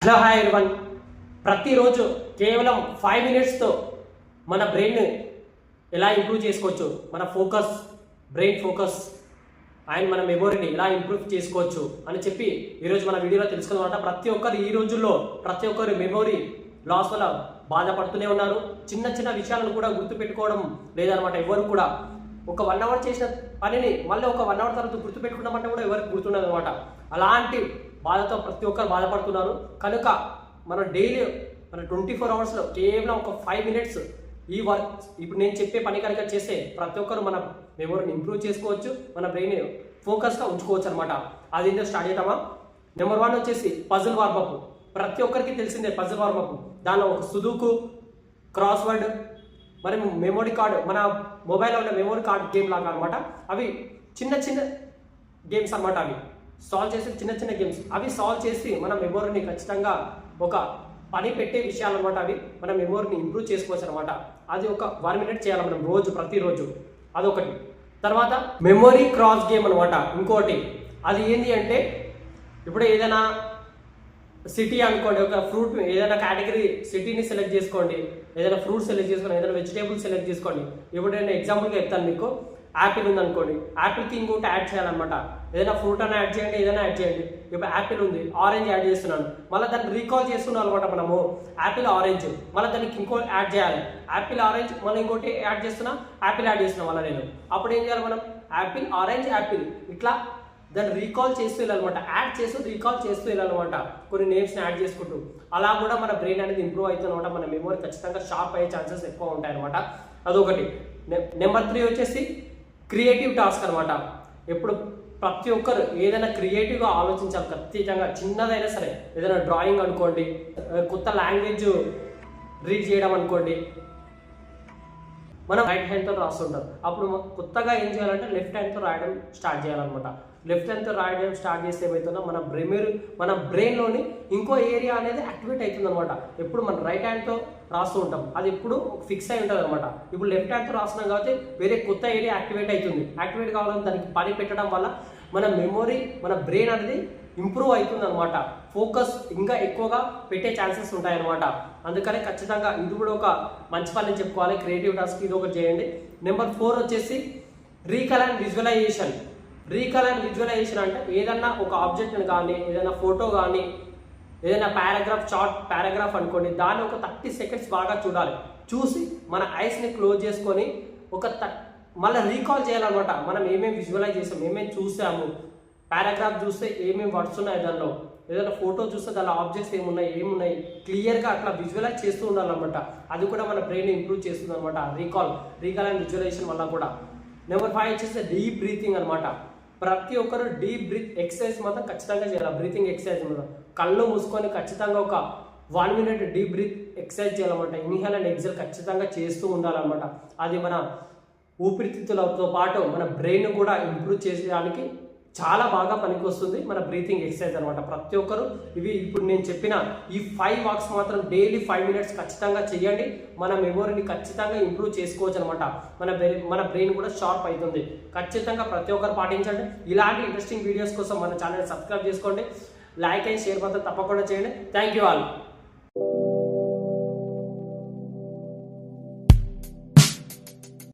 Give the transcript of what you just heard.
Hello hi everyone. ప్రతిరోజు కేవలం 5 మినిట్స్తో మన బ్రెయిన్ ఎలా ఇంప్రూవ్ చేసుకోవచ్చు, మన బ్రెయిన్ ఫోకస్ అండ్ మన మెమొరీని ఎలా ఇంప్రూవ్ చేసుకోవచ్చు అని చెప్పి ఈరోజు మన వీడియోలో తెలుసుకుందామంట. ప్రతి ఒక్కరు ఈ రోజుల్లో మెమొరీ లాస్ వల్ల బాధపడుతూనే ఉన్నారు. చిన్న చిన్న విషయాలను కూడా గుర్తుపెట్టుకోవడం లేదనమాట. ఎవరు కూడా ఒక 1 అవర్ చేసిన పనిని మళ్ళీ ఒక 1 అవర్ తర్వాత గుర్తుపెట్టుకున్నామంటే కూడా ఎవరికి గుర్తుండదు అనమాట. అలాంటి బాధతో ప్రతి ఒక్కరు బాధపడుతున్నారు. కనుక మన డైలీ 24 అవర్స్లో కేవలం ఒక 5 మినిట్స్ ఈ వర్క్ ఇప్పుడు నేను చెప్పే పని కనుక చేస్తే ప్రతి ఒక్కరు మన మెమొరీని ఇంప్రూవ్ చేసుకోవచ్చు, మన బ్రెయిన్ ఫోకస్గా ఉంచుకోవచ్చు అనమాట. అది ఏంటో స్టార్ట్ చేద్దామా. నెంబర్ 1 వచ్చేసి పజిల్ వార్మప్. ప్రతి ఒక్కరికి తెలిసిందే పజిల్ వార్మప్. దానిలో ఒక sudoku, cross word memory card, మన మొబైల్లో ఉన్న మెమొరీ కార్డ్ గేమ్ లాగా అనమాట. అవి చిన్న చిన్న గేమ్స్ అనమాట. అవి సాల్వ్ చేసే చిన్న గేమ్స్. అవి సాల్వ్ చేసి మన మెమొరీని ఖచ్చితంగా ఒక పని పెట్టే విషయాలు అనమాట. అవి మన మెమొరీని ఇంప్రూవ్ చేసుకోవచ్చు అనమాట. అది ఒక 1 మినిట్ చేయాలి మనం ప్రతిరోజు. అదొకటి. తర్వాత మెమొరీ క్రాస్ గేమ్ అనమాట ఇంకోటి. అది ఏంటి అంటే ఇప్పుడు ఏదైనా సిటీ అనుకోండి, ఒక ఫ్రూట్ ఏదైనా కేటగిరీ సిటీని సెలెక్ట్ చేసుకోండి, ఏదైనా ఫ్రూట్ సెలెక్ట్ చేసుకోండి, ఏదైనా వెజిటేబుల్ సెలెక్ట్ చేసుకోండి. ఇప్పుడు నేను ఎగ్జాంపుల్గా చెప్తాను మీకు. యాపిల్ ఉందనుకోండి, యాపిల్కి ఇంకోటి యాడ్ చేయాలన్నమాట. ఏదైనా ఫ్రూట్ అని యాడ్ చేయండి, ఏదైనా యాడ్ చేయండి. ఇప్పుడు యాపిల్ ఉంది, ఆరెంజ్ యాడ్ చేస్తున్నాను, మళ్ళీ దాన్ని రీకాల్ చేస్తున్నాం అనమాట మనము. యాపిల్ ఆరెంజ్, మళ్ళీ దానికి ఇంకో యాడ్ చేయాలి. యాపిల్ ఆరెంజ్ మళ్ళీ ఇంకోటి యాడ్ చేస్తున్నా, యాపిల్ యాడ్ చేస్తున్నాం మళ్ళీ నేను. అప్పుడు ఏం చేయాలి మనం? యాపిల్ ఆరెంజ్ యాపిల్ ఇట్లా దాన్ని రీకాల్ చేస్తూ వెళ్ళాలన్నమాట. యాడ్ చేస్తూ రీకాల్ చేస్తూ వెళ్ళాలన్నమాట. కొన్ని నేమ్స్ని యాడ్ చేసుకుంటూ అలా కూడా మన బ్రెయిన్ అనేది ఇంప్రూవ్ అవుతుంది అనమాట. మన మెమొరీ ఖచ్చితంగా షార్ప్ అయ్యే ఛాన్సెస్ ఎక్కువ ఉంటాయి అనమాట. అదొకటి. నెంబర్ 3 వచ్చేసి క్రియేటివ్ టాస్క్ అనమాట. ఎప్పుడు ప్రతి ఒక్కరు ఏదైనా క్రియేటివ్గా ఆలోచించాలి ఖచ్చితంగా. చిన్నదైనా సరే, ఏదైనా డ్రాయింగ్ అనుకోండి, కొత్త లాంగ్వేజ్ రీడ్ చేయడం అనుకోండి. మనం రైట్ హ్యాండ్తో రాస్తుంటాం. అప్పుడు కొత్తగా ఏం చేయాలంటే లెఫ్ట్ హ్యాండ్తో రాయడం స్టార్ట్ చేయాలన్నమాట. లెఫ్ట్ హ్యాండ్తో రాయడం స్టార్ట్ చేస్తే ఏమవుతుందో మన బ్రెయిన్లోని ఇంకో ఏరియా అనేది యాక్టివేట్ అవుతుంది అనమాట. ఎప్పుడు మన రైట్ హ్యాండ్తో రాస్తూ ఉంటాం, అది ఎప్పుడు ఫిక్స్ అయి ఉంటుంది అనమాట. ఇప్పుడు లెఫ్ట్ హ్యాండ్తో రాస్తున్నాం కాబట్టి వేరే కొత్త ఏరియా యాక్టివేట్ అవుతుంది. యాక్టివేట్ కావాలని దానికి పని పెట్టడం వల్ల మన మెమొరీ, మన బ్రెయిన్ అనేది ఇంప్రూవ్ అవుతుంది అనమాట. ఫోకస్ ఇంకా ఎక్కువగా పెట్టే ఛాన్సెస్ ఉంటాయన్నమాట. అందుకని ఖచ్చితంగా ఇది కూడా ఒక మంచి పని చెప్పుకోవాలి. క్రియేటివ్ టాస్క్ ఇది ఒకటి చేయండి. నెంబర్ 4 వచ్చేసి recall and visualisation. Recall and visualisation అంటే ఏదన్నా ఒక ఆబ్జెక్ట్ని కానీ, ఏదైనా ఫోటో కానీ, ఏదైనా షార్ట్ పారాగ్రాఫ్ అనుకోండి, దాన్ని ఒక 30 సెకండ్స్ బాగా చూడాలి. చూసి మన ఐస్ని క్లోజ్ చేసుకొని మళ్ళీ రీకాల్ చేయాలన్నమాట. మనం ఏమేమి విజువలైజ్ చేసాం, ఏమేమి చూసాము, పారాగ్రాఫ్ చూస్తే ఏమేమి వర్డ్స్ ఉన్నాయి దానిలో, ఏదైనా ఫోటో చూస్తే దానిలో ఆబ్జెక్ట్స్ ఏమున్నాయి క్లియర్గా అట్లా విజువలైజ్ చేస్తూ ఉండాలన్నమాట. అది కూడా మన బ్రెయిన్ ఇంప్రూవ్ చేస్తుంది అనమాట. రీకాల్ అండ్ విజువలైజేషన్ వల్ల కూడా. నెంబర్ 5 వచ్చేసి డీప్ బ్రీతింగ్ అనమాట. ప్రతి ఒక్కరు డీప్ బ్రీత్ ఎక్సర్సైజ్ మాత్రం ఖచ్చితంగా చేయాలి. బ్రీతింగ్ ఎక్సర్సైజ్ మాత్రం కళ్ళు మూసుకొని ఖచ్చితంగా ఒక 1 మినిట్ డీప్ బ్రీత్ ఎక్సర్సైజ్ చేయాలన్నమాట. ఇన్హేల్ అండ్ ఎక్సెల్ ఖచ్చితంగా చేస్తూ ఉండాలన్నమాట. అది మన ఊపిరితిత్తులతో పాటు మన బ్రెయిన్ కూడా ఇంప్రూవ్ చేసేదానికి చాలా బాగా పనికి వస్తుంది మన బ్రీతింగ్ ఎక్సర్సైజ్ అనమాట. ప్రతి ఒక్కరు ఇప్పుడు నేను చెప్పిన ఈ 5 వాక్స్ మాత్రం డైలీ 5 మినిట్స్ ఖచ్చితంగా చేయండి. మన మెమొరీని ఖచ్చితంగా ఇంప్రూవ్ చేసుకోవచ్చు అనమాట. మన బ్రెయిన్ కూడా షార్ప్ అవుతుంది. ఖచ్చితంగా ప్రతి ఒక్కరు పాటించండి. ఇలాంటి ఇంట్రెస్టింగ్ వీడియోస్ కోసం మన ఛానల్ సబ్స్క్రైబ్ చేసుకోండి. లైక్ అండ్ షేర్ మాత్రం తప్పకుండా చేయండి. Thank you all.